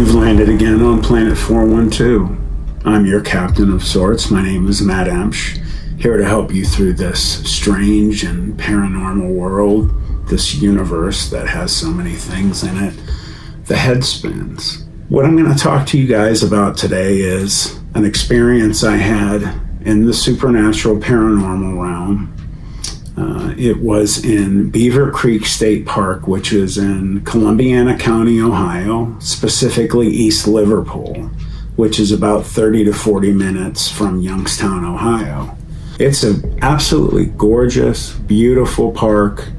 You've landed again on Planet 412. I'm your captain of sorts. My name is Matt Emsch, here to help you through this strange and paranormal world, this universe that has so many things in it. The head spins. What I'm going to talk to you guys about today is an experience I had in the supernatural paranormal realm. It was in Beaver Creek State Park, which is in Columbiana County, Ohio, specifically East Liverpool, which is about 30 to 40 minutes from Youngstown, Ohio. It's an absolutely gorgeous, beautiful park.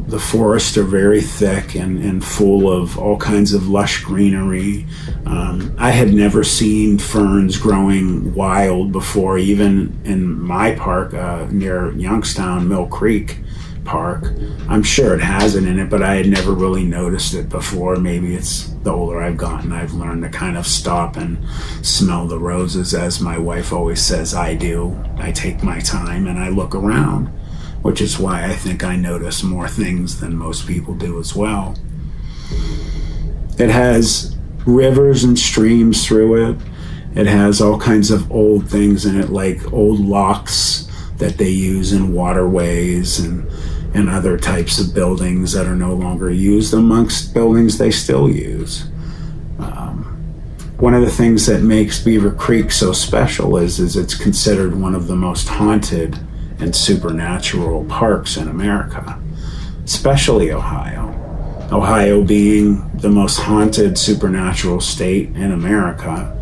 The forests are very thick and full of all kinds of lush greenery. I had never seen ferns growing wild before, even in my park near Youngstown, Mill Creek Park. I'm sure it has it in it, but I had never really noticed it before. Maybe it's the older I've gotten, I've learned to kind of stop and smell the roses, as my wife always says I do. I take my time and I look around, which is why I think I notice more things than most people do as well. It has rivers and streams through it. It has all kinds of old things in it, like old locks that they use in waterways and other types of buildings that are no longer used amongst buildings they still use. One of the things that makes Beaver Creek so special is it's considered one of the most haunted and supernatural parks in America, especially Ohio. Ohio being the most haunted supernatural state in America.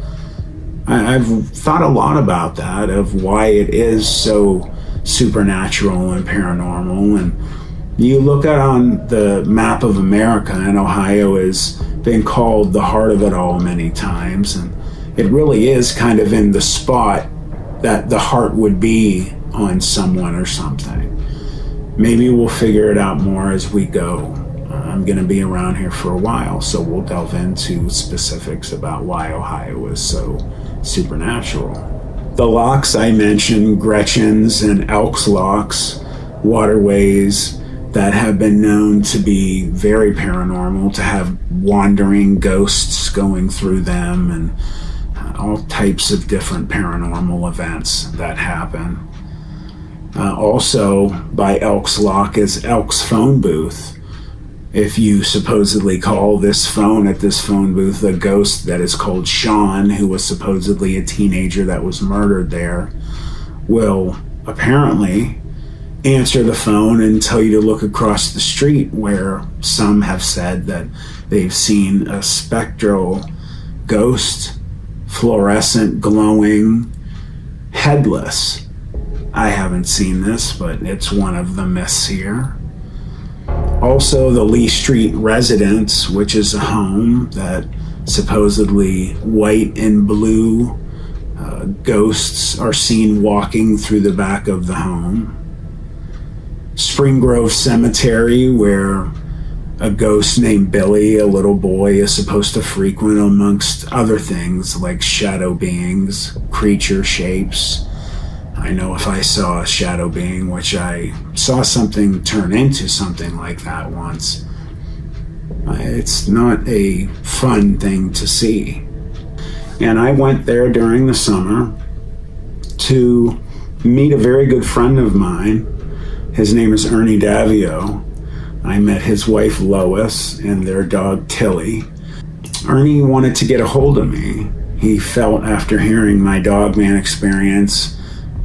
I've thought a lot about that, of why it is so supernatural and paranormal. And you look at on the map of America, and Ohio has been called the heart of it all many times, and it really is kind of in the spot that the heart would be on someone or something. Maybe we'll figure it out more as we go. I'm going to be around here for a while, so we'll delve into specifics about why Ohio is so supernatural. The locks I mentioned, Gretchen's and Elk's locks, waterways that have been known to be very paranormal, to have wandering ghosts going through them, and all types of different paranormal events that happen. Also by Elk's Lock is Elk's phone booth. If you supposedly call this phone at this phone booth a ghost that is called Sean, who was supposedly a teenager that was murdered there, will apparently answer the phone and tell you to look across the street, where some have said that they've seen a spectral ghost, fluorescent, glowing, headless. I haven't seen this, but it's one of the myths here. Also, the Lee Street residence, which is a home that supposedly white and blue ghosts are seen walking through the back of the home. Spring Grove Cemetery, where a ghost named Billy, a little boy, is supposed to frequent, amongst other things like shadow beings, creature shapes. I know if I saw a shadow being, which I saw something turn into something like that once, it's not a fun thing to see. And I went there during the summer to meet a very good friend of mine. His name is Ernie Davio. I met his wife Lois and their dog Tilly. Ernie wanted to get a hold of me. He felt, after hearing my dogman experience,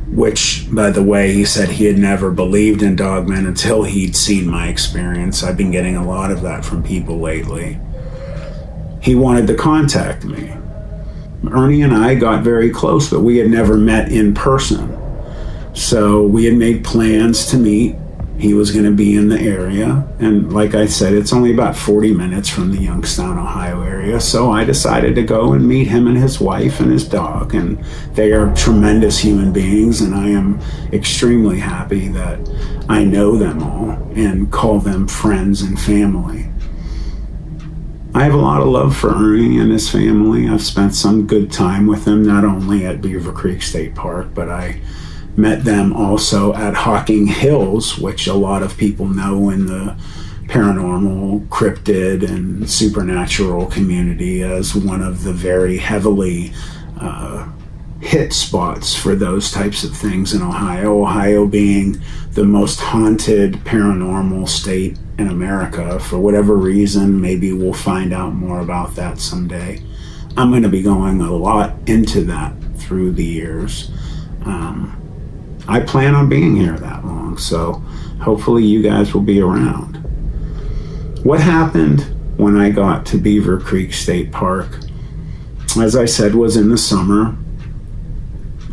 which, by the way, he said he had never believed in dogmen until he'd seen my experience. I've been getting a lot of that from people lately. He wanted to contact me. Ernie and I got very close, but we had never met in person. So we had made plans to meet. He was going to be in the area, and like I said, it's only about 40 minutes from the Youngstown, Ohio area, so I decided to go and meet him and his wife and his dog, and they are tremendous human beings, and I am extremely happy that I know them all and call them friends and family. I have a lot of love for Ernie and his family. I've spent some good time with them, not only at Beaver Creek State Park, but I met them also at Hocking Hills, which a lot of people know in the paranormal, cryptid, and supernatural community as one of the very heavily hit spots for those types of things in Ohio. Ohio being the most haunted paranormal state in America for whatever reason. Maybe we'll find out more about that someday. I'm going to be going a lot into that through the years. I plan on being here that long, so hopefully you guys will be around. What happened when I got to Beaver Creek State Park, as I said, was in the summer.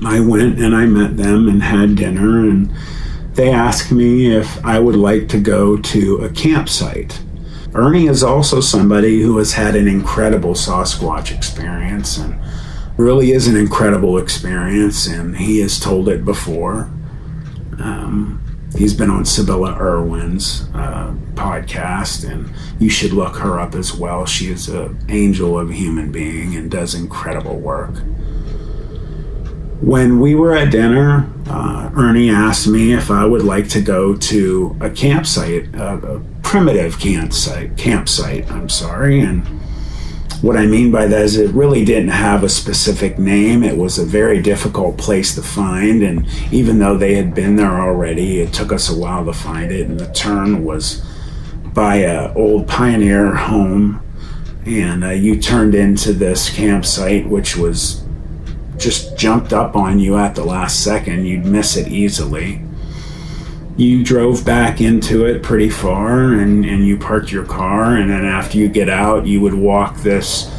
I went and I met them and had dinner, and they asked me if I would like to go to a campsite. Ernie is also somebody who has had an incredible Sasquatch experience, and really is an incredible experience, and he has told it before. He's been on Sibylla Irwin's podcast, and you should look her up as well. She is an angel of a human being and does incredible work. When we were at dinner, Ernie asked me if I would like to go to a campsite, a primitive campsite, and what I mean by that is it really didn't have a specific name. It was a very difficult place to find, and even though they had been there already, it took us a while to find it, and the turn was by an old pioneer home, and you turned into this campsite, which was just jumped up on you at the last second. You'd miss it easily. You drove back into it pretty far, and you parked your car, and then after you get out, you would walk this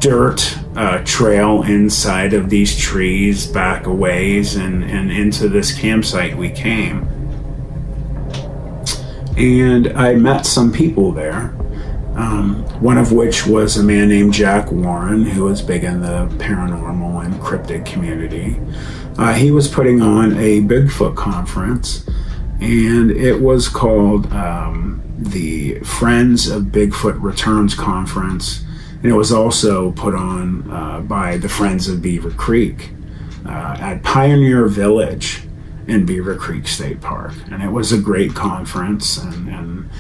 dirt trail inside of these trees back a ways and into this campsite we came. And I met some people there, one of which was a man named Jack Warren, who was big in the paranormal and cryptid community. He was putting on a Bigfoot conference, and it was called the Friends of Bigfoot Returns Conference, and it was also put on by the Friends of Beaver Creek at Pioneer Village in Beaver Creek State Park. And it was a great conference, and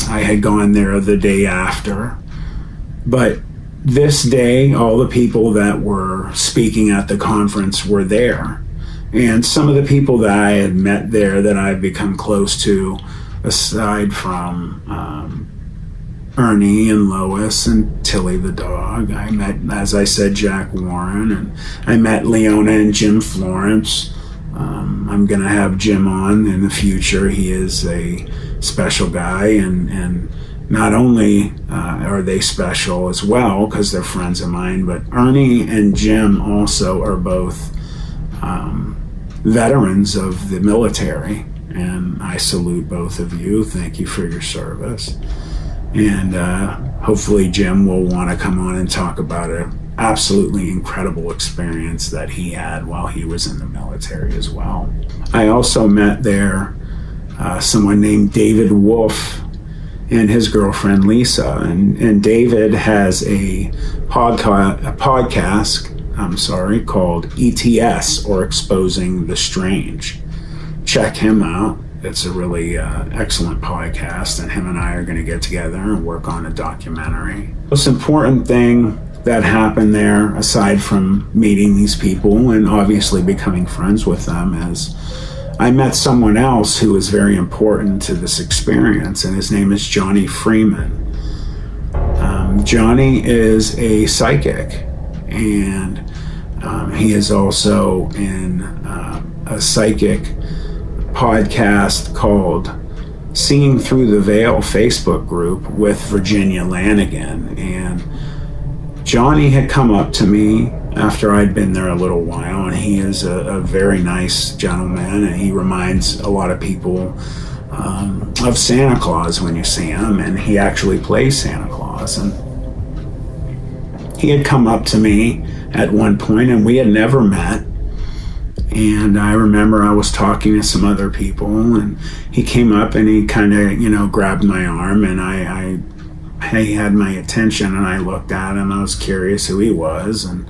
I had gone there the day after. But this day, all the people that were speaking at the conference were there. And some of the people that I had met there that I've become close to, aside from Ernie and Lois and Tilly the dog, I met, as I said, Jack Warren, and I met Leona and Jim Florence. I'm going to have Jim on in the future. He is a special guy, and not only are they special as well because they're friends of mine, but Ernie and Jim also are both veterans of the military, and I salute both of you. Thank you for your service. And hopefully Jim will want to come on and talk about an absolutely incredible experience that he had while he was in the military as well. I also met there someone named David Wolf and his girlfriend Lisa, and David has a podcast called ETS, or Exposing the Strange. Check him out. It's a really excellent podcast, and him and I are going to get together and work on a documentary. The most important thing that happened there, aside from meeting these people and obviously becoming friends with them, is I met someone else who was very important to this experience, and his name is Johnny Freeman. Johnny is a psychic, and he is also in a psychic podcast called Seeing Through the Veil Facebook group with Virginia Lanigan. And Johnny had come up to me after I'd been there a little while, and he is a very nice gentleman, and he reminds a lot of people of Santa Claus when you see him, and he actually plays Santa Claus. And he had come up to me at one point, and we had never met. And I remember I was talking to some other people, and he came up and he kind of, grabbed my arm, and he had my attention, and I looked at him. I was curious who he was, and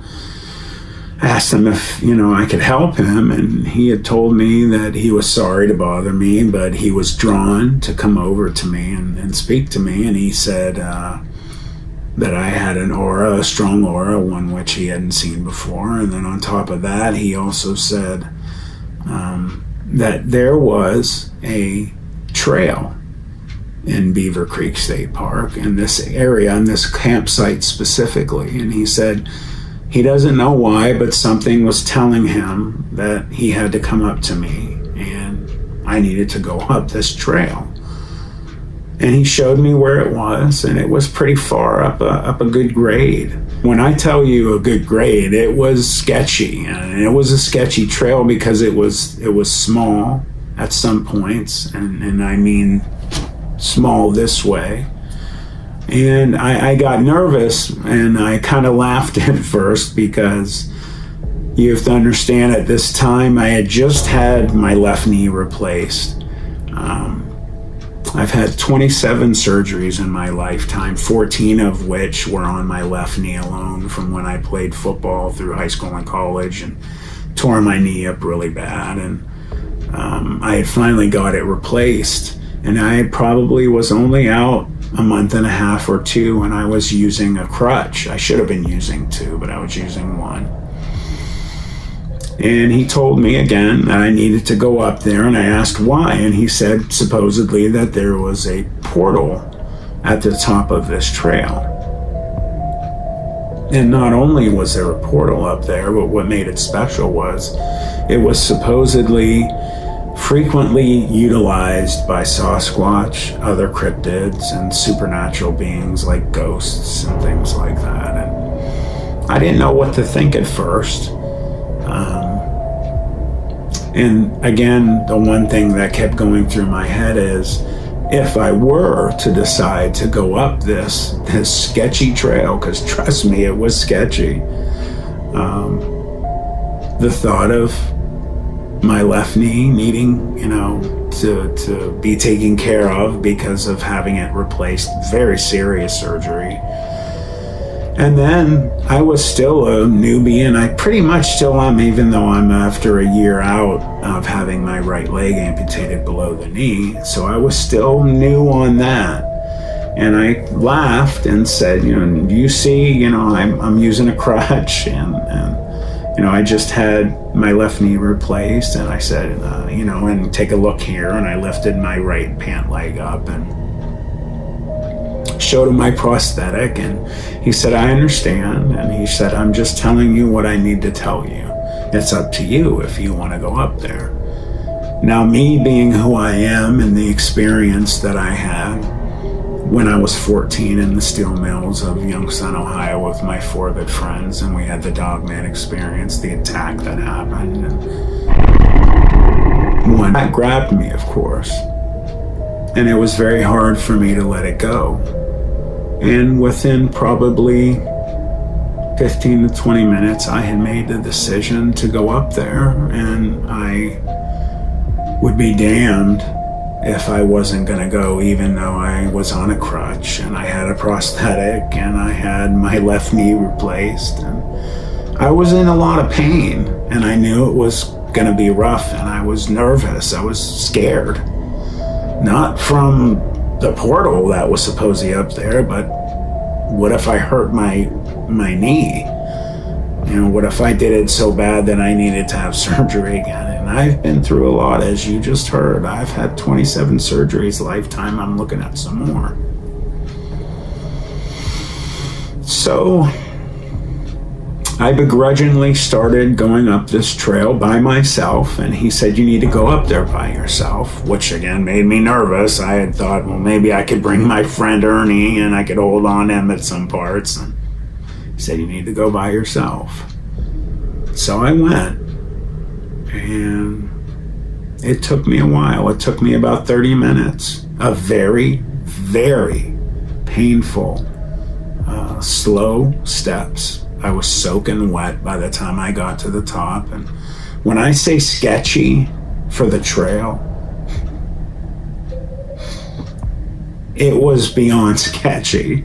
asked him if, I could help him, and he had told me that he was sorry to bother me, but he was drawn to come over to me and speak to me, and he said that I had an aura, a strong aura, one which he hadn't seen before. And then on top of that, he also said that there was a trail in Beaver Creek State Park, in this area, in this campsite specifically. And he said he doesn't know why, but something was telling him that he had to come up to me and I needed to go up this trail. And he showed me where it was, and it was pretty far up a good grade. When I tell you a good grade, it was sketchy, and it was a sketchy trail because it was small at some points, and I mean small this way. And I got nervous, and I kind of laughed at first, because you have to understand, at this time I had just had my left knee replaced. I've had 27 surgeries in my lifetime, 14 of which were on my left knee alone, from when I played football through high school and college and tore my knee up really bad. And I had finally got it replaced, and I probably was only out a month and a half or two when I was using a crutch. I should have been using two, but I was using one. And he told me again that I needed to go up there, and I asked why, and he said supposedly that there was a portal at the top of this trail. And not only was there a portal up there, but what made it special was it was supposedly frequently utilized by Sasquatch, other cryptids, and supernatural beings like ghosts and things like that. And I didn't know what to think at first. And again, the one thing that kept going through my head is, if I were to decide to go up this sketchy trail, because trust me, it was sketchy, the thought of my left knee needing, to be taken care of because of having it replaced, very serious surgery. And then I was still a newbie, and I pretty much still am, even though I'm after a year out of having my right leg amputated below the knee. So I was still new on that. And I laughed and said, you see, I'm using a crutch, and I just had my left knee replaced. And I said, and take a look here. And I lifted my right pant leg up and showed him my prosthetic, and he said, I understand. And he said, I'm just telling you what I need to tell you. It's up to you if you want to go up there. Now, me being who I am, and the experience that I had when I was 14 in the steel mills of Youngstown, Ohio, with my 4 good friends, and we had the dogman experience, the attack that happened, and one that grabbed me, of course, and it was very hard for me to let it go. And within probably 15 to 20 minutes, I had made the decision to go up there, and I would be damned if I wasn't going to go, even though I was on a crutch, and I had a prosthetic, and I had my left knee replaced, and I was in a lot of pain, and I knew it was going to be rough, and I was nervous. I was scared. Not from the portal that was supposedly up there, but what if I hurt my knee? What if I did it so bad that I needed to have surgery again? And I've been through a lot, as you just heard. I've had 27 surgeries lifetime. I'm looking at some more. So I begrudgingly started going up this trail by myself, and he said, you need to go up there by yourself, which again made me nervous. I had thought, well, maybe I could bring my friend Ernie and I could hold on to him at some parts. And he said, you need to go by yourself. So I went, and it took me a while. It took me about 30 minutes of very, very painful, slow steps. I was soaking wet by the time I got to the top. And when I say sketchy for the trail, it was beyond sketchy.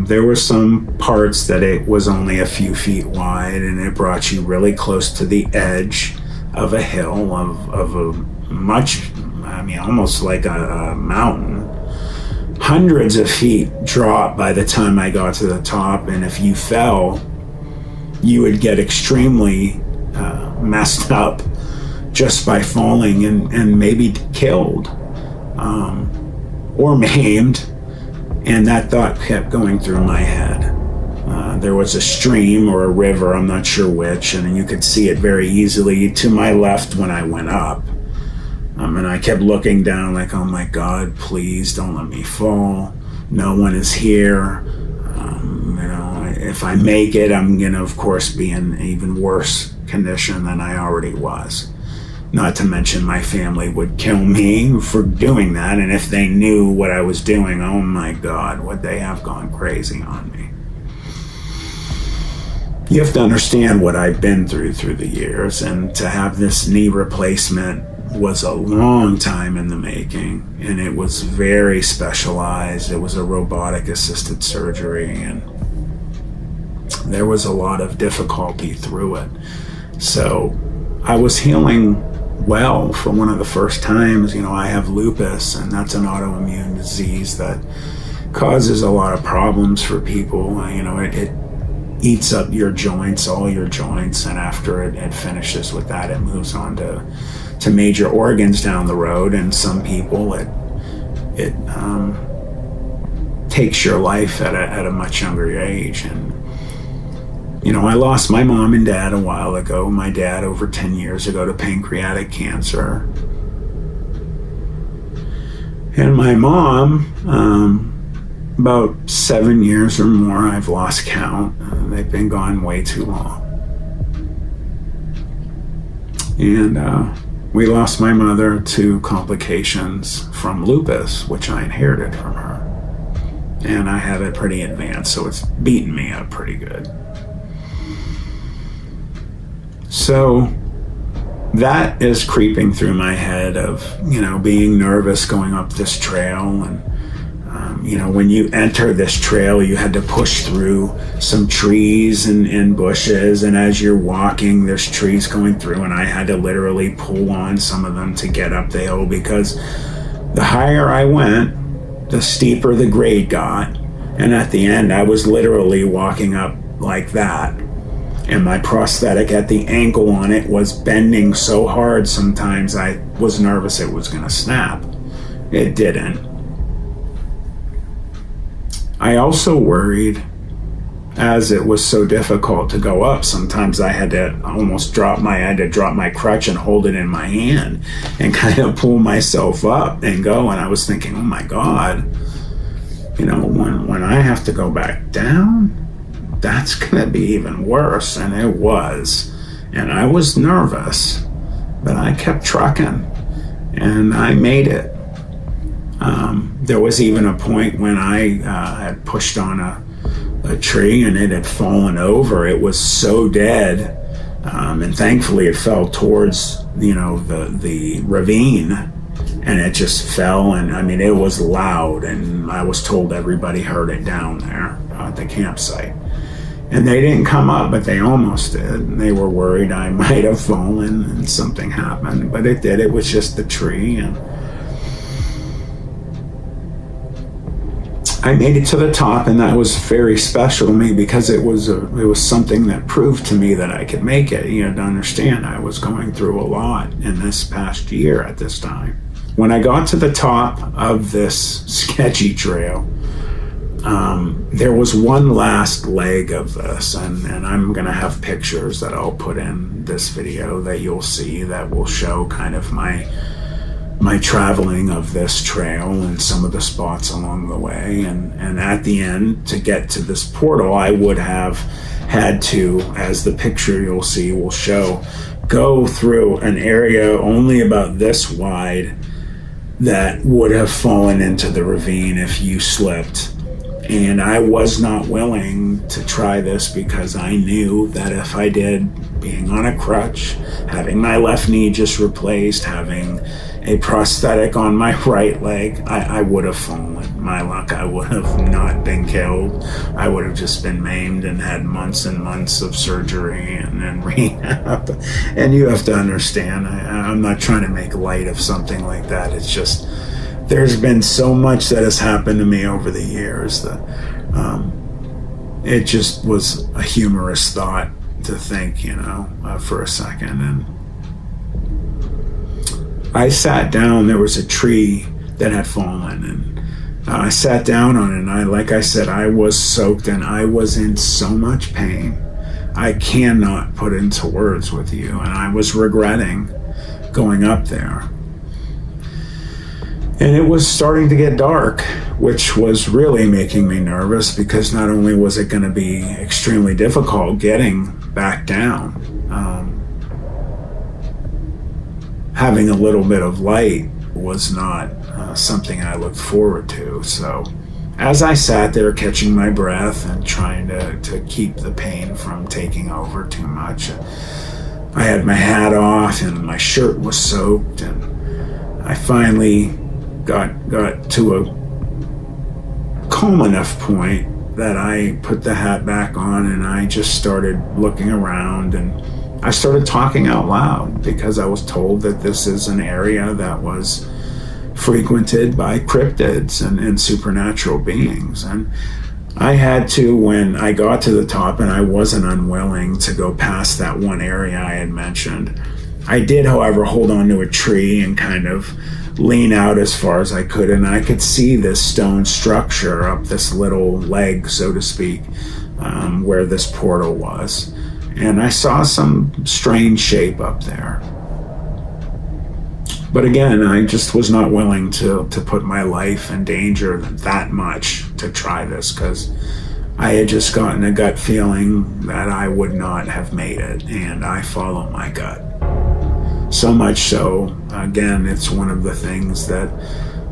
There were some parts that it was only a few feet wide, and it brought you really close to the edge of a hill, of a much, almost like a mountain. Hundreds of feet drop by the time I got to the top, and if you fell, you would get extremely messed up just by falling, and maybe killed or maimed. And that thought kept going through my head. There was a stream or a river, I'm not sure which, and you could see it very easily to my left when I went up. And I kept looking down like, oh my God, please don't let me fall. No one is here. If I make it, I'm going to, of course, be in even worse condition than I already was. Not to mention my family would kill me for doing that, and if they knew what I was doing, oh my God, would they have gone crazy on me. You have to understand what I've been through the years, and to have this knee replacement was a long time in the making, and it was very specialized. It was a robotic assisted surgery, and there was a lot of difficulty through it. So I was healing well for one of the first times. I have lupus, and that's an autoimmune disease that causes a lot of problems for people. It eats up your joints, all your joints, and after it finishes with that, it moves on to major organs down the road, and some people it takes your life at a much younger age. And I lost my mom and dad a while ago. My dad over 10 years ago to pancreatic cancer. And my mom, about 7 years or more, I've lost count. They've been gone way too long. And we lost my mother to complications from lupus, which I inherited from her. And I have it pretty advanced, so it's beaten me up pretty good. So that is creeping through my head of, being nervous going up this trail. And, when you enter this trail, you had to push through some trees and bushes. And as you're walking, there's trees going through, and I had to literally pull on some of them to get up the hill, because the higher I went, the steeper the grade got. And at the end, I was literally walking up like that. And my prosthetic at the ankle on it was bending so hard sometimes I was nervous it was going to snap. It didn't. I also worried, as it was so difficult to go up, sometimes I had to drop my crutch and hold it in my hand and kind of pull myself up and go. And I was thinking, oh my God, when I have to go back down, that's gonna be even worse. And it was. And I was nervous, but I kept trucking, and I made it. There was even a point when I had pushed on a tree, and it had fallen over. It was so dead, and thankfully it fell towards the ravine, and it just fell. And it was loud, and I was told everybody heard it down there at the campsite. And they didn't come up, but they almost did. And they were worried I might have fallen and something happened, but it did. It was just the tree, and I made it to the top, and that was very special to me, because it was something that proved to me that I could make it. You had to understand, I was going through a lot in this past year at this time. When I got to the top of this Sketchy trail, there was one last leg of this, and I'm going to have pictures that I'll put in this video that you'll see that will show kind of my traveling of this trail and some of the spots along the way. And at the end, to get to this portal, I would have had to, as the picture you'll see will show, go through an area only about this wide that would have fallen into the ravine if you slipped. And I was not willing to try this, because I knew that if I did, being on a crutch, having my left knee just replaced, having a prosthetic on my right leg, I would have fallen. My luck, I would have not been killed. I would have just been maimed and had months and months of surgery and then rehab. And you have to understand, I'm not trying to make light of something like that. It's just, there's been so much that has happened to me over the years that it just was a humorous thought to think, for a second. And I sat down. There was a tree that had fallen, and I sat down on it, and like I said, I was soaked and I was in so much pain. I cannot put into words with you, and I was regretting going up there. And it was starting to get dark, which was really making me nervous, because not only was it going to be extremely difficult getting back down, having a little bit of light was not something I looked forward to. So as I sat there catching my breath and trying to keep the pain from taking over too much, I had my hat off and my shirt was soaked, and I finally got to a calm enough point that I put the hat back on, and I just started looking around, and I started talking out loud, because I was told that this is an area that was frequented by cryptids and supernatural beings. And I had to, when I got to the top, and I wasn't unwilling to go past that one area I had mentioned, I did, however, hold on to a tree and kind of lean out as far as I could, and I could see this stone structure up this little leg, so to speak, where this portal was. And I saw some strange shape up there. But again, I just was not willing to put my life in danger that much to try this, because I had just gotten a gut feeling that I would not have made it, and I follow my gut. So much so, again, it's one of the things that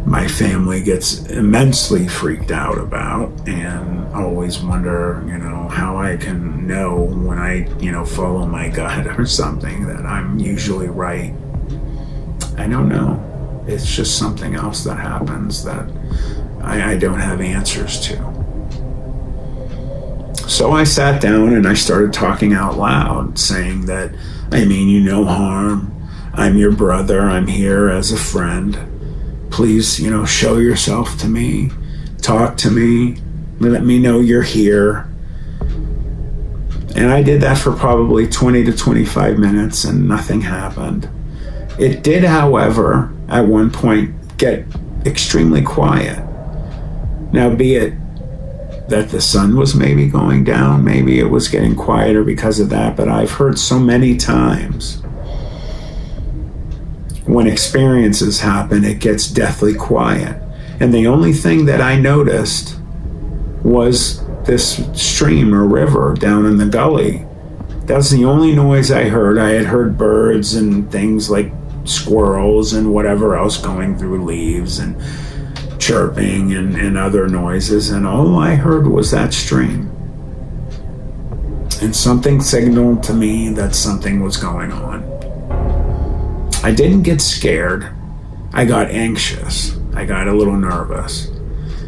my family gets immensely freaked out about, and always wonder, how I can know when I, follow my gut or something, that I'm usually right. I don't know. It's just something else that happens that I don't have answers to. So I sat down and I started talking out loud, saying that I mean you no harm. I'm your brother. I'm here as a friend. Please, show yourself to me. Talk to me. Let me know you're here. And I did that for probably 20 to 25 minutes, and nothing happened. It did, however, at one point get extremely quiet. Now, be it that the sun was maybe going down, maybe it was getting quieter because of that, but I've heard so many times when experiences happen, it gets deathly quiet. And the only thing that I noticed was this stream or river down in the gully. That's the only noise I heard. I had heard birds and things like squirrels and whatever else going through leaves and chirping and other noises, and all I heard was that stream. And something signaled to me that something was going on. I didn't get scared. I got anxious. I got a little nervous.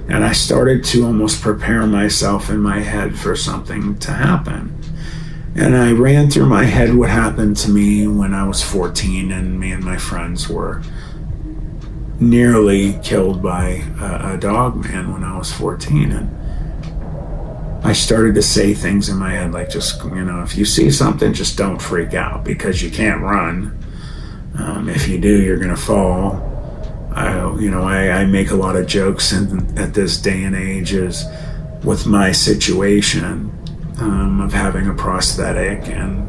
And I started to almost prepare myself in my head for something to happen. And I ran through my head what happened to me when I was 14 and me and my friends were nearly killed by a dogman when I was 14. And I started to say things in my head like, just, if you see something, just don't freak out, because you can't run. If you do, you're going to fall. I make a lot of jokes at this day and age with my situation of having a prosthetic and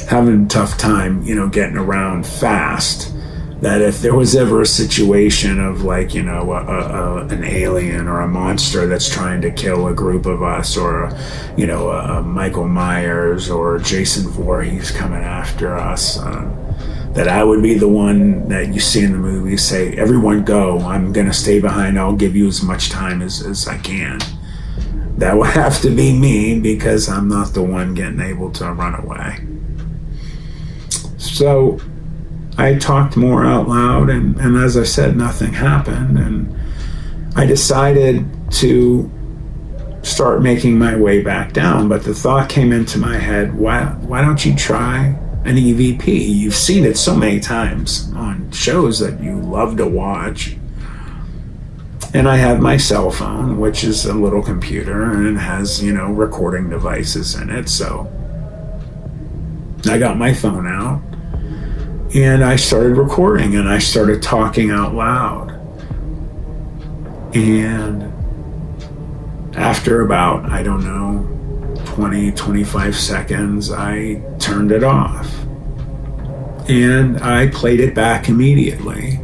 having a tough time, getting around fast. That if there was ever a situation of like, an alien or a monster that's trying to kill a group of us, or, a Michael Myers or Jason Voorhees coming after us, that I would be the one that you see in the movie say, everyone go, I'm going to stay behind, I'll give you as much time as I can. That would have to be me, because I'm not the one getting able to run away. So I talked more out loud, and as I said, nothing happened. And I decided to start making my way back down. But the thought came into my head, why don't you try an EVP? You've seen it so many times on shows that you love to watch. And I have my cell phone, which is a little computer, and it has, recording devices in it. So I got my phone out and I started recording, and I started talking out loud. And after about, 20, 25 seconds, I turned it off. And I played it back immediately.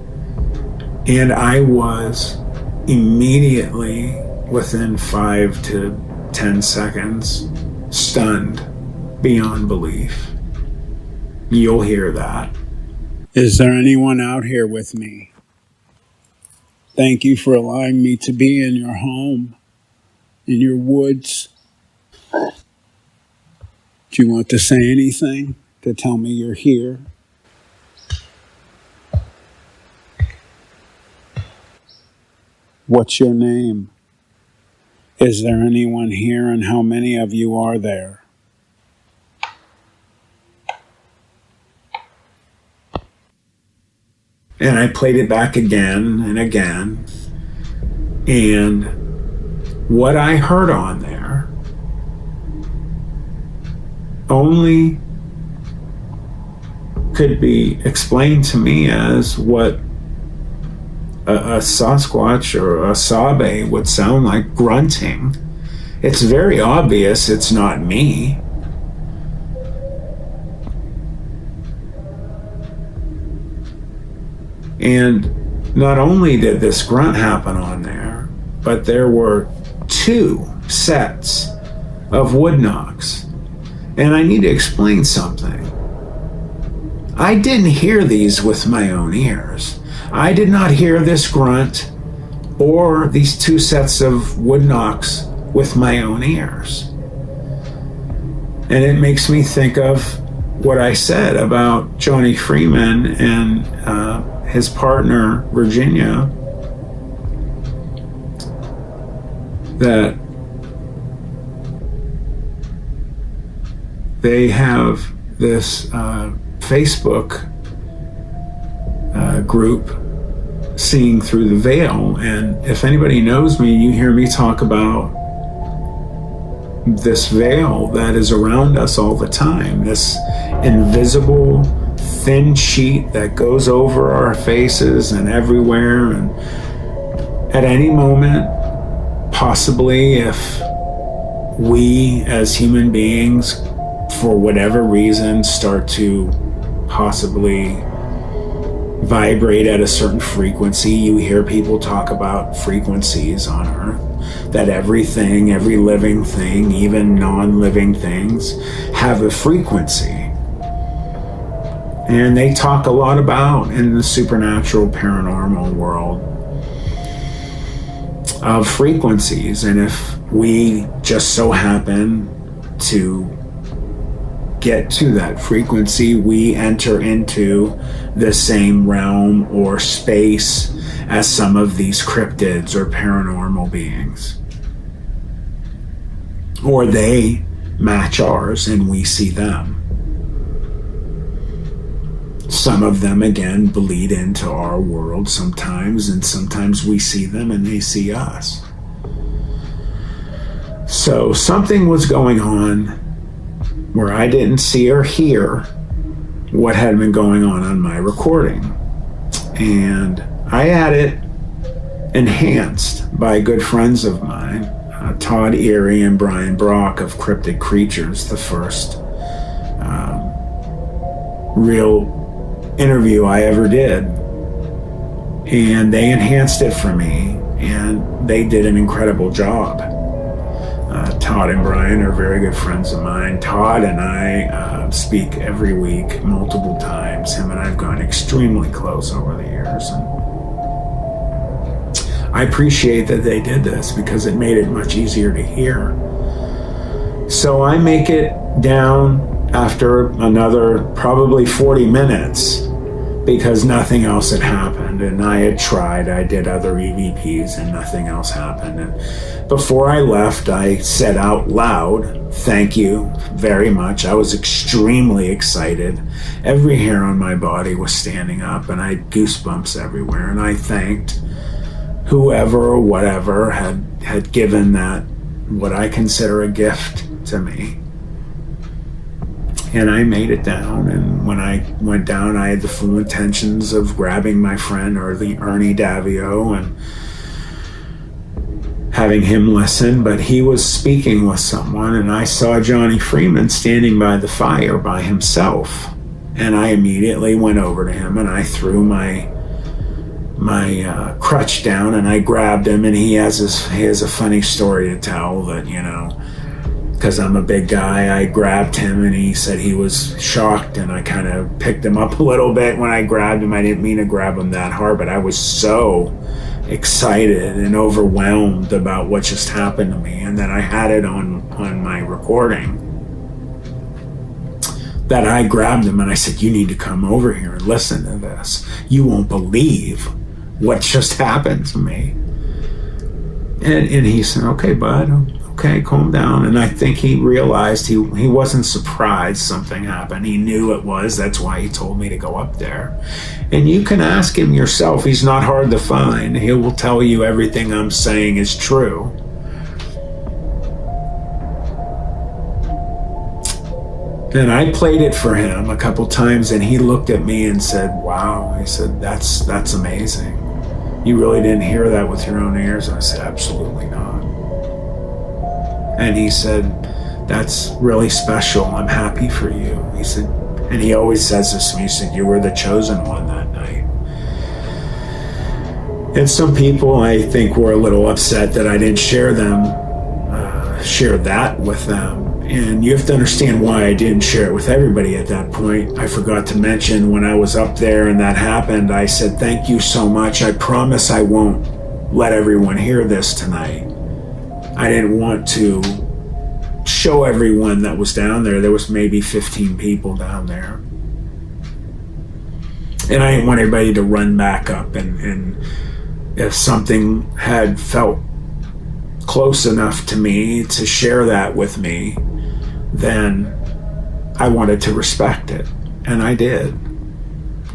And I was immediately, within 5 to 10 seconds, stunned beyond belief. You'll hear that. Is there anyone out here with me? Thank you for allowing me to be in your home, in your woods. Do you want to say anything to tell me you're here? What's your name? Is there anyone here, and how many of you are there? And I played it back again and again. And what I heard on there only could be explained to me as what a Sasquatch or a Sabe would sound like, grunting. It's very obvious it's not me. And not only did this grunt happen on there, but there were 2 sets of wood knocks. And I need to explain something. I didn't hear these with my own ears. I did not hear this grunt or these 2 sets of wood knocks with my own ears. And it makes me think of what I said about Johnny Freeman and his partner, Virginia, that they have this Facebook group, Seeing Through the Veil. And if anybody knows me, you hear me talk about this veil that is around us all the time, this invisible thin sheet that goes over our faces and everywhere. And at any moment, possibly, if we as human beings, for whatever reason, start to possibly vibrate at a certain frequency, you hear people talk about frequencies on Earth, that everything, every living thing, even non-living things, have a frequency. And they talk a lot about, in the supernatural paranormal world, of frequencies. And if we just so happen to get to that frequency, we enter into the same realm or space as some of these cryptids or paranormal beings. Or they match ours and we see them. Some of them, again, bleed into our world sometimes, and sometimes we see them and they see us. So something was going on where I didn't see or hear what had been going on my recording. And I had it enhanced by good friends of mine, Todd Erie and Brian Brock of Cryptic Creatures, the first real interview I ever did. And they enhanced it for me, and they did an incredible job. Todd and Brian are very good friends of mine. Todd and I speak every week, multiple times. Him and I have gone extremely close over the years. And I appreciate that they did this because it made it much easier to hear. So I make it down after another probably 40 minutes because nothing else had happened, and I had tried. I did other EVPs and nothing else happened. And before I left, I said out loud, "Thank you very much." I was extremely excited. Every hair on my body was standing up, and I had goosebumps everywhere. And I thanked whoever or whatever had given that, what I consider a gift to me. And I made it down, and when I went down, I had the full intentions of grabbing my friend Ernie Davio and having him listen, but he was speaking with someone, and I saw Johnny Freeman standing by the fire by himself. And I immediately went over to him, and I threw my crutch down, and I grabbed him, and he has a funny story to tell that, because I'm a big guy, I grabbed him, and he said he was shocked, and I kind of picked him up a little bit when I grabbed him. I didn't mean to grab him that hard, but I was so excited and overwhelmed about what just happened to me, and that I had it on my recording, that I grabbed him and I said, "You need to come over here and listen to this. You won't believe what just happened to me." And he said, "Okay, bud. Okay, calm down." And I think he realized he wasn't surprised something happened. He knew it was. That's why he told me to go up there. And you can ask him yourself. He's not hard to find. He will tell you everything I'm saying is true. And I played it for him a couple times, and he looked at me and said, "Wow." He said, that's amazing. "You really didn't hear that with your own ears?" I said, "Absolutely not." And he said, "That's really special. I'm happy for you." He said, and he always says this to me, he said, "You were the chosen one that night." And some people, I think, were a little upset that I didn't share that with them. And you have to understand why I didn't share it with everybody at that point. I forgot to mention, when I was up there and that happened, I said, "Thank you so much. I promise I won't let everyone hear this tonight." I didn't want to show everyone that was down there. There was maybe 15 people down there. And I didn't want everybody to run back up. And if something had felt close enough to me to share that with me, then I wanted to respect it. And I did.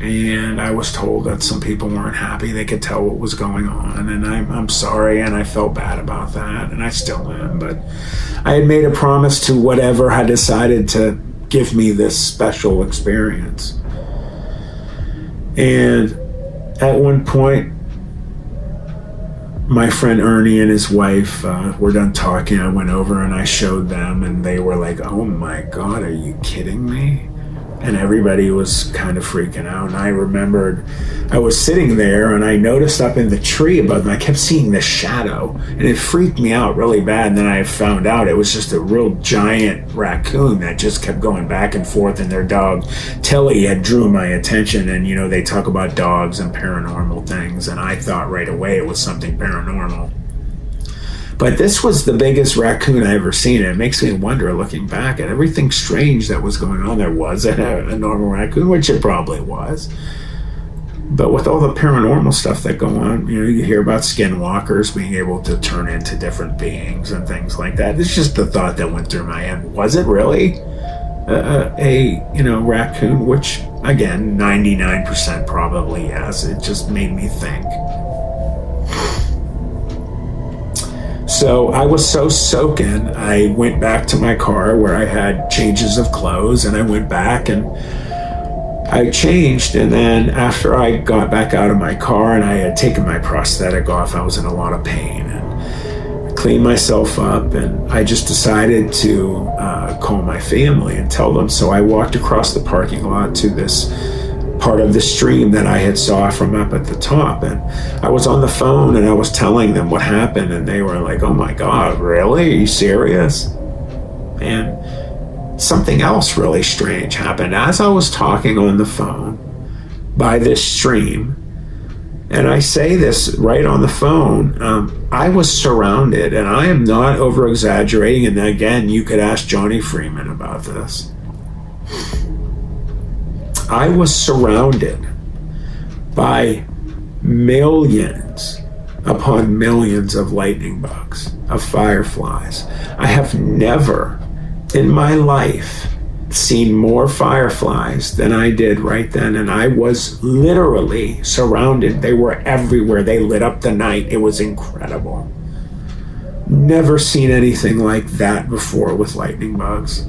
And I was told that some people weren't happy. They could tell what was going on. And I'm sorry, and I felt bad about that. And I still am. But I had made a promise to whatever had decided to give me this special experience. And at one point, my friend Ernie and his wife were done talking. I went over and I showed them, and they were like, "Oh my God, are you kidding me?" And everybody was kind of freaking out. And I remembered I was sitting there, and I noticed up in the tree above me, I kept seeing this shadow, and it freaked me out really bad. And then I found out it was just a real giant raccoon that just kept going back and forth, and their dog Tilly had drew my attention. And they talk about dogs and paranormal things, and I thought right away it was something paranormal. But this was the biggest raccoon I ever seen. It makes me wonder, looking back at everything strange that was going on. There was a normal raccoon, which it probably was. But with all the paranormal stuff that go on, you hear about skinwalkers being able to turn into different beings and things like that. It's just the thought that went through my head. Was it really a raccoon? Which, again, 99% probably yes. It just made me think. So I was so soaking, I went back to my car where I had changes of clothes, and I went back and I changed. And then after I got back out of my car and I had taken my prosthetic off, I was in a lot of pain, and I cleaned myself up, and I just decided to call my family and tell them. So I walked across the parking lot to this part of the stream that I had saw from up at the top, and I was on the phone and I was telling them what happened, and they were like, "Oh my God, really? Are you serious?" And something else really strange happened as I was talking on the phone by this stream. And I say this right on the phone. I was surrounded, and I am not over exaggerating. And again, you could ask Johnny Freeman about this. I was surrounded by millions upon millions of lightning bugs, of fireflies. I have never in my life seen more fireflies than I did right then, and I was literally surrounded. They were everywhere. They lit up the night. It was incredible. Never seen anything like that before with lightning bugs.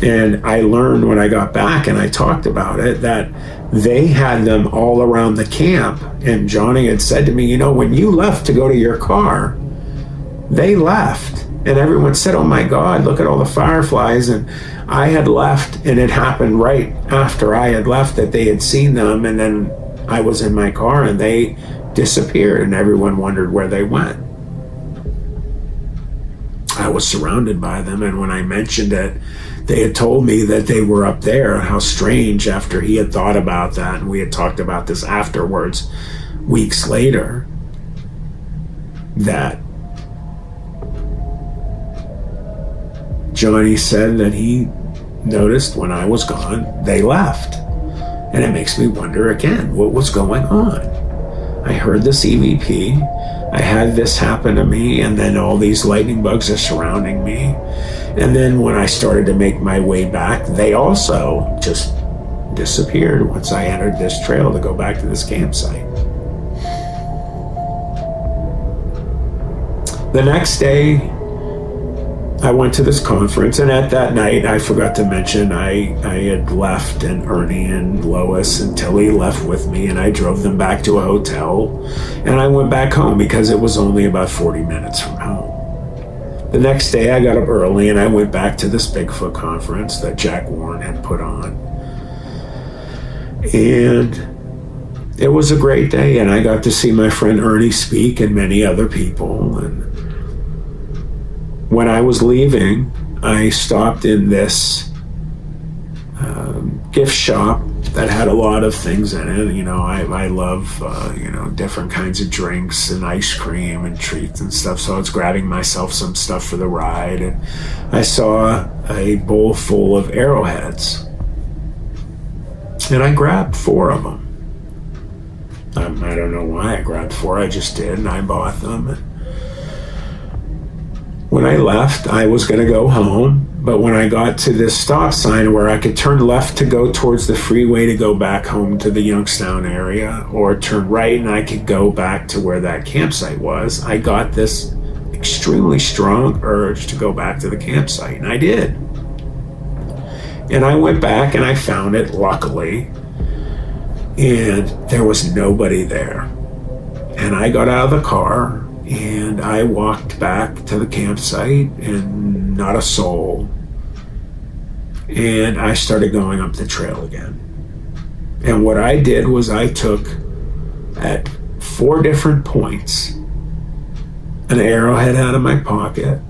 And I learned when I got back and I talked about it that they had them all around the camp. And Johnny had said to me, you know, when you left to go to your car, they left. And everyone said, oh my God, look at all the fireflies. And I had left, and it happened right after I had left that they had seen them. And then I was in my car and they disappeared, and everyone wondered where they went. I was surrounded by them, and when I mentioned it, they had told me that they were up there. How strange, after he had thought about that, and we had talked about this afterwards, weeks later, that Johnny said that he noticed when I was gone, they left. And it makes me wonder again, what was going on? I heard this EVP, I had this happen to me, and then all these lightning bugs are surrounding me. And then when I started to make my way back, they also just disappeared once I entered this trail to go back to this campsite. The next day, I went to this conference, and at that night, I forgot to mention, I had left, and Ernie and Lois and Tilly left with me, and I drove them back to a hotel, and I went back home because it was only about 40 minutes from home. The next day, I got up early, and I went back to this Bigfoot conference that Jack Wont had put on. And it was a great day, and I got to see my friend Ernie speak and many other people, and when I was leaving, I stopped in this gift shop that had a lot of things in it. You know, I love, different kinds of drinks and ice cream and treats and stuff. So I was grabbing myself some stuff for the ride, and I saw a bowl full of arrowheads. And I grabbed 4 of them. I don't know why I grabbed 4, I just did, and I bought them. When I left, I was going to go home, but when I got to this stop sign where I could turn left to go towards the freeway to go back home to the Youngstown area, or turn right and I could go back to where that campsite was, I got this extremely strong urge to go back to the campsite, and I did. And I went back and I found it, luckily, and there was nobody there. And I got out of the car, and I walked back to the campsite, and not a soul. And I started going up the trail again. And what I did was I took, at 4 different points, an arrowhead out of my pocket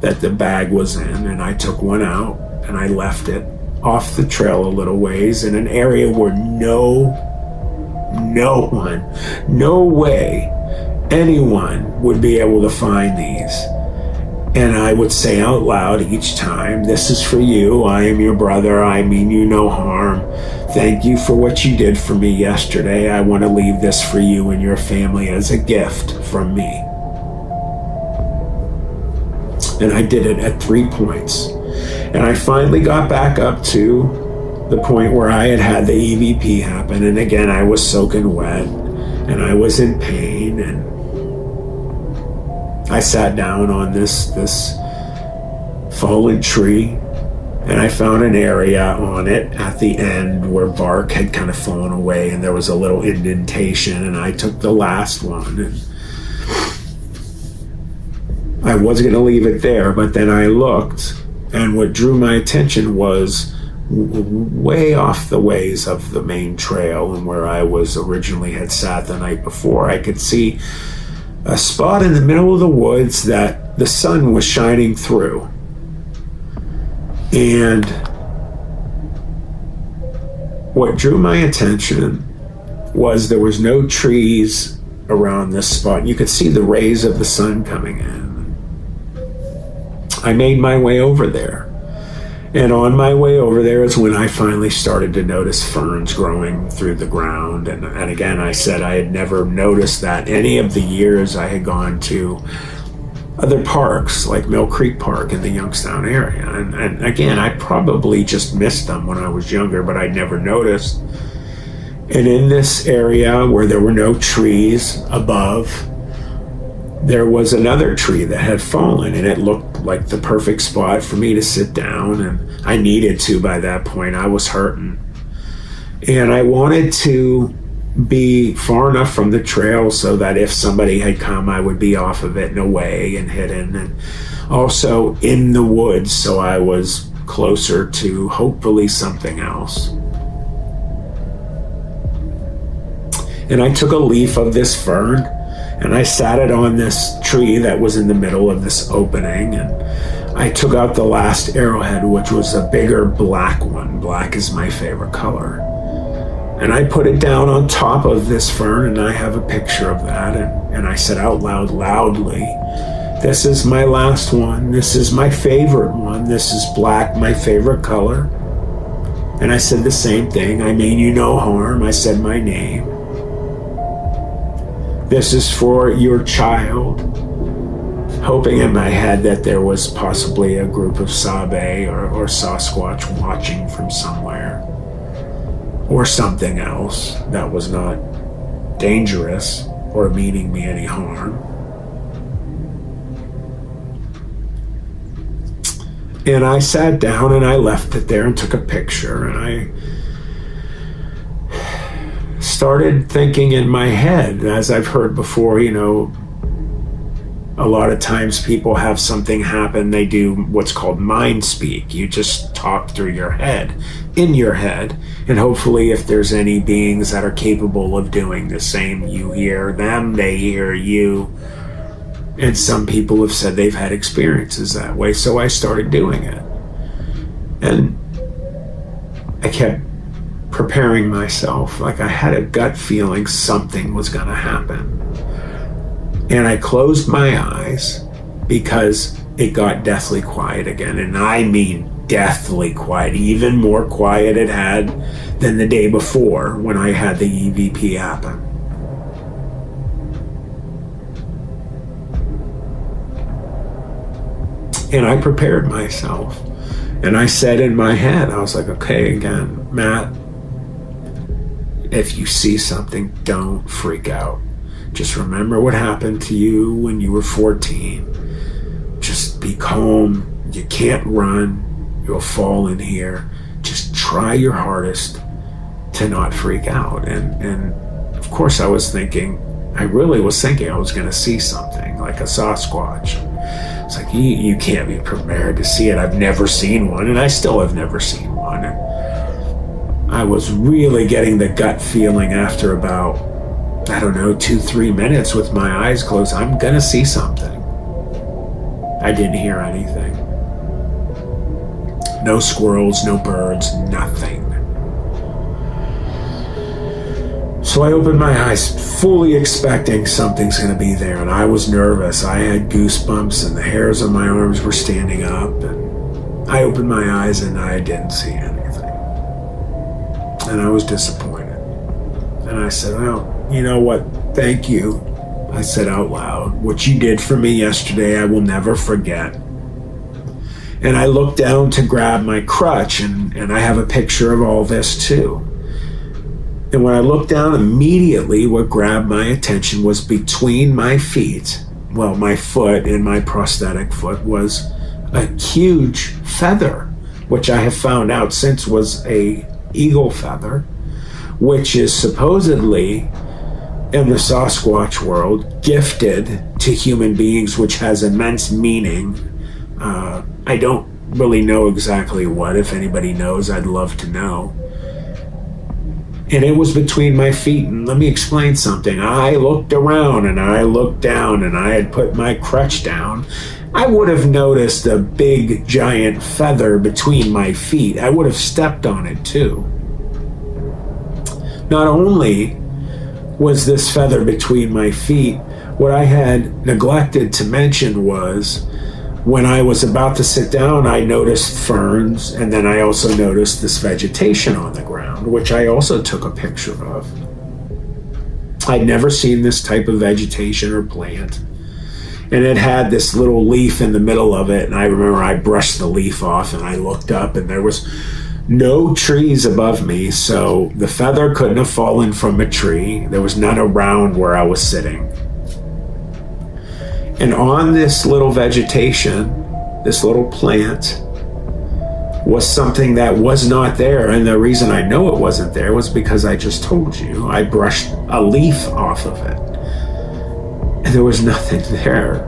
that the bag was in, and I took one out, and I left it off the trail a little ways in an area where no way anyone would be able to find these. And I would say out loud each time, "This is for you. I am your brother. I mean you no harm. Thank you for what you did for me yesterday. I want to leave this for you and your family as a gift from me." And I did it at 3 points. And I finally got back up to the point where I had the EVP happen. And again, I was soaking wet, and I was in pain, and I sat down on this fallen tree, and I found an area on it at the end where bark had kind of fallen away, and there was a little indentation, and I took the last one, and I was going to leave it there, but then I looked, and what drew my attention was way off the ways of the main trail and where I was originally had sat the night before. I could see a spot in the middle of the woods that the sun was shining through. And what drew my attention was there was no trees around this spot. You could see the rays of the sun coming in. I made my way over there. And on my way over there is when I finally started to notice ferns growing through the ground. And again, I said I had never noticed that any of the years I had gone to other parks like Mill Creek Park in the Youngstown area. And again, I probably just missed them when I was younger, but I'd never noticed. And in this area where there were no trees above, there was another tree that had fallen, and it looked like the perfect spot for me to sit down, and I needed to by that point. I was hurting. And I wanted to be far enough from the trail so that if somebody had come, I would be off of it and away and hidden, and also in the woods so I was closer to hopefully something else. And I took a leaf of this fern and I sat it on this tree that was in the middle of this opening, and I took out the last arrowhead, which was a bigger black one. Black is my favorite color. And I put it down on top of this fern, and I have a picture of that, and I said out loud, loudly, "This is my last one. This is my favorite one. This is black, my favorite color." And I said the same thing. "I mean you no harm." I said my name. "This is for your child," hoping in my head that there was possibly a group of Sabe or Sasquatch watching from somewhere, or something else that was not dangerous or meaning me any harm. And I sat down and I left it there and took a picture, and I started thinking in my head, as I've heard before, you know, a lot of times people have something happen, they do what's called mind speak. You just talk through your head, in your head, and hopefully if there's any beings that are capable of doing the same, you hear them, they hear you. And some people have said they've had experiences that way, so I started doing it. And I kept preparing myself, like I had a gut feeling something was going to happen. And I closed my eyes because it got deathly quiet again. And I mean deathly quiet, even more quiet it had than the day before when I had the EVP happen. And I prepared myself. And I said in my head, I was like, okay, again, Matt, if you see something, don't freak out. Just remember what happened to you when you were 14. Just be calm. You can't run. You'll fall in here. Just try your hardest to not freak out. And of course I was thinking, I really was thinking I was going to see something like a Sasquatch. It's like, you can't be prepared to see it. I've never seen one, and I still have never seen one. And I was really getting the gut feeling after about, I don't know, 2-3 minutes with my eyes closed, I'm gonna see something. I didn't hear anything. No squirrels, no birds, nothing. So I opened my eyes, fully expecting something's gonna be there, and I was nervous. I had goosebumps and the hairs on my arms were standing up, and I opened my eyes and I didn't see anything. And I was disappointed. And I said, well, you know what? Thank you. I said out loud, what you did for me yesterday, I will never forget. And I looked down to grab my crutch, and I have a picture of all this too. And when I looked down, immediately what grabbed my attention was between my feet, well, my foot and my prosthetic foot, was a huge feather, which I have found out since was a eagle feather, which is supposedly in the Sasquatch world gifted to human beings, which has immense meaning. I don't really know exactly what. If anybody knows, I'd love to know. And it was between my feet. And let me explain something. I looked around and I looked down and I had put my crutch down. I would have noticed a big giant feather between my feet. I would have stepped on it too. Not only was this feather between my feet, what I had neglected to mention was when I was about to sit down, I noticed ferns, and then I also noticed this vegetation on the ground, which I also took a picture of. I'd never seen this type of vegetation or plant. And it had this little leaf in the middle of it, and I remember I brushed the leaf off and I looked up and there was no trees above me, so the feather couldn't have fallen from a tree. There was none around where I was sitting. And on this little vegetation, this little plant, was something that was not there. And the reason I know it wasn't there was because I just told you, I brushed a leaf off of it. And there was nothing there.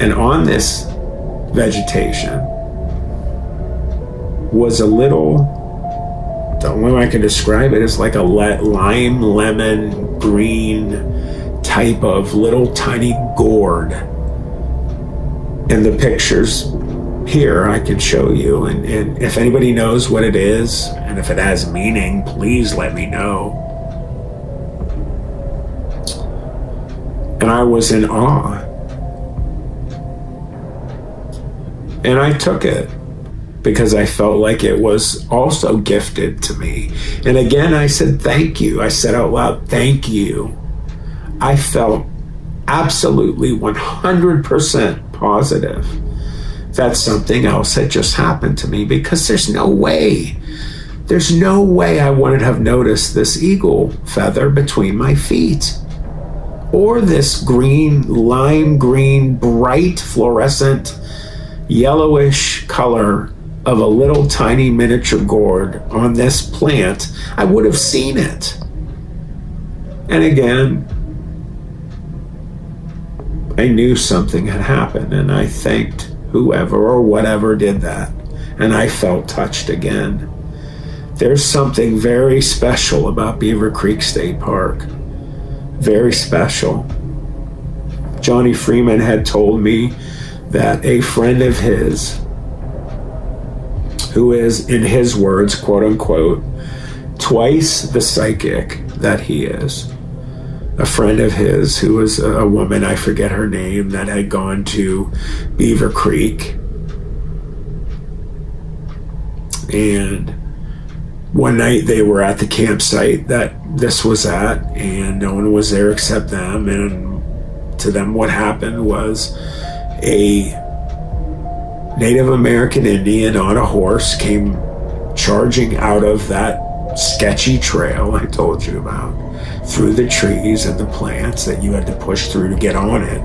And on this vegetation was a little, the only way I can describe it is like a lime, lemon, green type of little tiny gourd. And the pictures here I can show you, and if anybody knows what it is and if it has meaning, please let me know. And I was in awe, and I took it because I felt like it was also gifted to me. And again, I said thank you. I said out loud, thank you. I felt absolutely 100% positive that something else had just happened to me, because there's no way I wouldn't have noticed this eagle feather between my feet, or this green, lime green, bright fluorescent yellowish color of a little tiny miniature gourd on this plant. I would have seen it. And again, I knew something had happened, and I thanked whoever or whatever did that, and I felt touched again. There's something very special about Beaver Creek State Park. Very special. Johnny Freeman had told me that a friend of his, who is, in his words, quote unquote, twice the psychic that he is, a friend of his who was a woman, I forget her name, that had gone to Beaver Creek. And one night they were at the campsite that this was at, and no one was there except them. And to them, what happened was a Native American Indian on a horse came charging out of that sketchy trail I told you about, through the trees and the plants that you had to push through to get on it,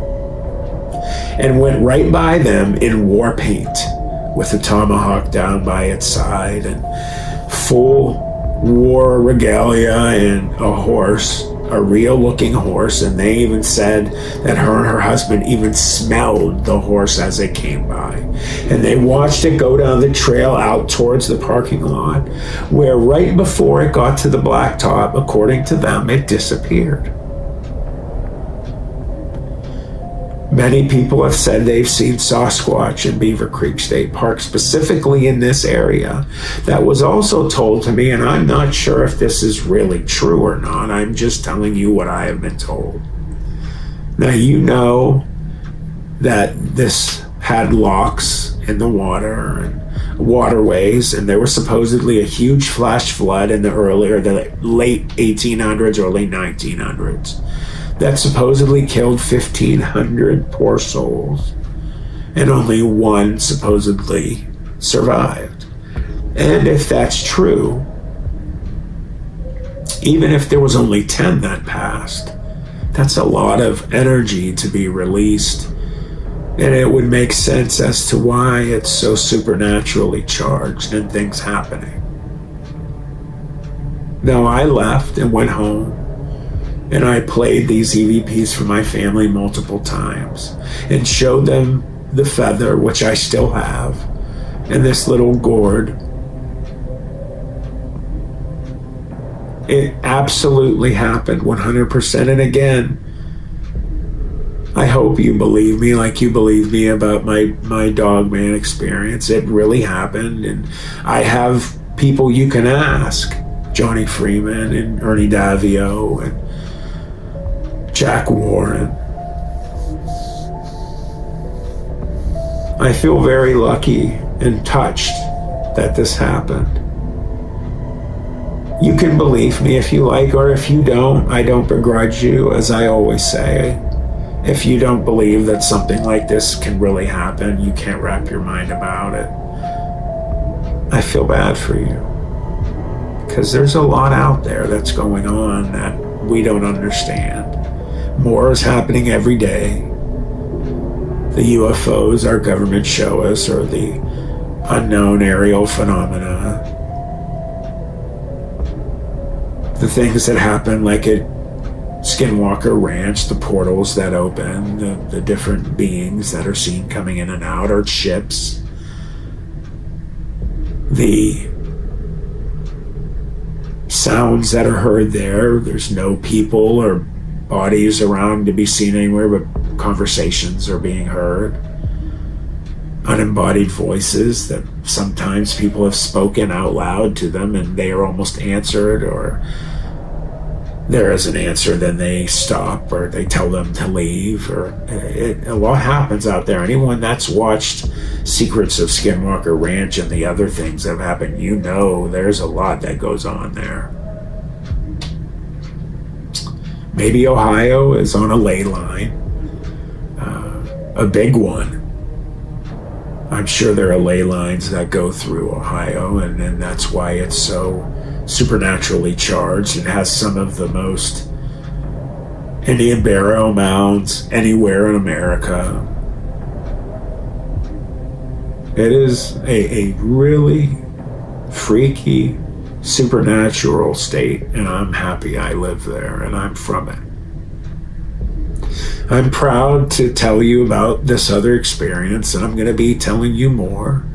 and went right by them in war paint with a tomahawk down by its side and full war regalia, and a horse, a real looking horse. And they even said that her and her husband even smelled the horse as it came by. And they watched it go down the trail out towards the parking lot, where right before it got to the blacktop, according to them, it disappeared. Many people have said they've seen Sasquatch in Beaver Creek State Park, specifically in this area. That was also told to me, and I'm not sure if this is really true or not. I'm just telling you what I have been told. Now, you know that this had locks in the water and waterways, and there was supposedly a huge flash flood in the late 1800s, early 1900s. That supposedly killed 1,500 poor souls, and only one supposedly survived. And if that's true, even if there was only 10 that passed, that's a lot of energy to be released, and it would make sense as to why it's so supernaturally charged and things happening. Now, I left and went home, and I played these EVPs for my family multiple times and showed them the feather, which I still have, and this little gourd. It absolutely happened, 100%. And again, I hope you believe me like you believe me about my dogman experience. It really happened, and I have people you can ask, Johnny Freeman and Ernie Davio and Jack Warren. I feel very lucky and touched that this happened. You can believe me if you like, or if you don't, I don't begrudge you. As I always say, if you don't believe that something like this can really happen, you can't wrap your mind about it. I feel bad for you, because there's a lot out there that's going on that we don't understand. More is happening every day. The UFOs our government show us, or the unknown aerial phenomena. The things that happen, like at Skinwalker Ranch, the portals that open, the different beings that are seen coming in and out, or ships. The sounds that are heard there. There's no people or bodies around to be seen anywhere, but conversations are being heard. Unembodied voices that sometimes people have spoken out loud to them and they are almost answered, or there is an answer, then they stop, or they tell them to leave, or a lot happens out there. Anyone that's watched Secrets of Skinwalker Ranch and the other things that have happened, you know there's a lot that goes on there. Maybe Ohio is on a ley line, a big one. I'm sure there are ley lines that go through Ohio, and that's why it's so supernaturally charged. It has some of the most Indian burial mounds anywhere in America. It is a really freaky, supernatural state, and I'm happy I live there and I'm from it. I'm proud to tell you about this other experience, and I'm going to be telling you more.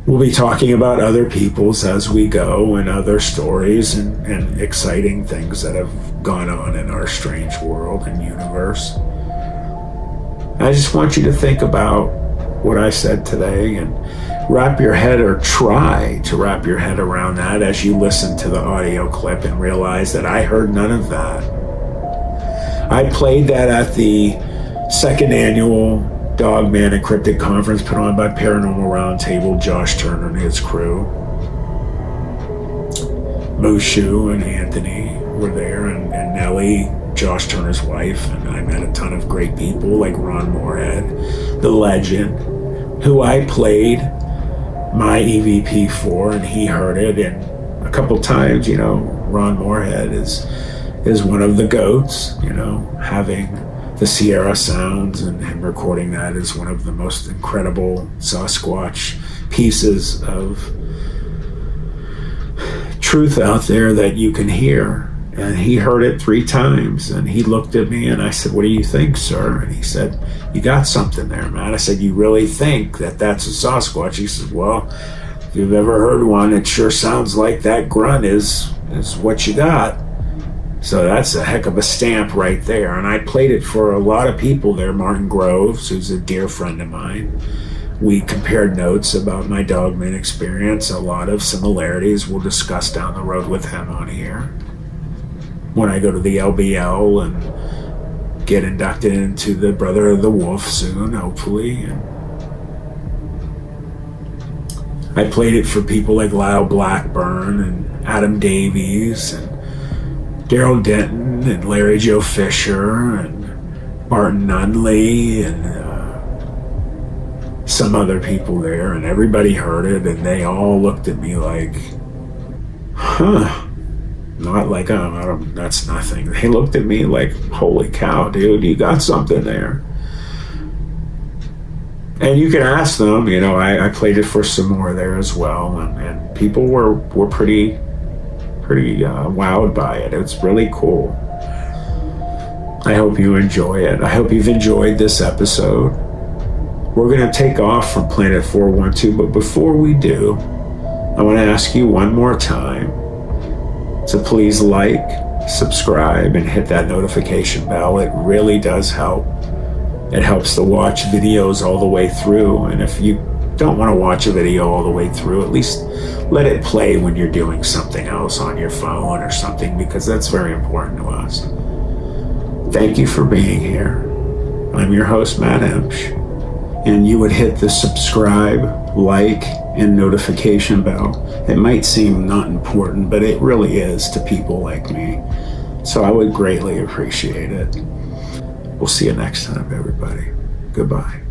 We'll be talking about other people's as we go, and other stories and exciting things that have gone on in our strange world and universe. I just want you to think about what I said today and wrap your head, or try to wrap your head around that as you listen to the audio clip and realize that I heard none of that. I played that at the second annual Dogman and Cryptid Conference put on by Paranormal Roundtable. Josh Turner and his crew. Mushu and Anthony were there, and Nellie, Josh Turner's wife, and I met a ton of great people like Ron Moorhead, the legend, who I played my EVP for, and he heard it, and a couple times, you know, Ron Moorhead is one of the goats, you know, having the Sierra sounds and him recording that is one of the most incredible Sasquatch pieces of truth out there that you can hear. And he heard it 3 times, and he looked at me and I said, "What do you think, sir?" And he said, "You got something there, man." I said, "You really think that that's a Sasquatch?" He said, "Well, if you've ever heard one, it sure sounds like that grunt is what you got." So that's a heck of a stamp right there. And I played it for a lot of people there. Martin Groves, who's a dear friend of mine. We compared notes about my Dogman experience. A lot of similarities we'll discuss down the road with him on here. When I go to the LBL and get inducted into the Brother of the Wolf soon, hopefully. And I played it for people like Lyle Blackburn and Adam Davies and Daryl Denton and Larry Joe Fisher and Martin Nunley and some other people there, and everybody heard it, and they all looked at me like, huh. Not like, oh, that's nothing. They looked at me like, holy cow, dude, you got something there. And you can ask them, you know, I played it for some more there as well, and people were pretty wowed by it. It's really cool. I hope you enjoy it. I hope you've enjoyed this episode. We're going to take off from Planet 412, but before we do, I want to ask you one more time to please like, subscribe, and hit that notification bell. It really does help. It helps to watch videos all the way through, and if you don't want to watch a video all the way through, at least let it play when you're doing something else on your phone or something, because that's very important to us. Thank you for being here. I'm your host, Matt Emsch. and you would hit the subscribe, like, and notification bell. It might seem not important, but it really is to people like me. So I would greatly appreciate it. We'll see you next time, everybody. Goodbye.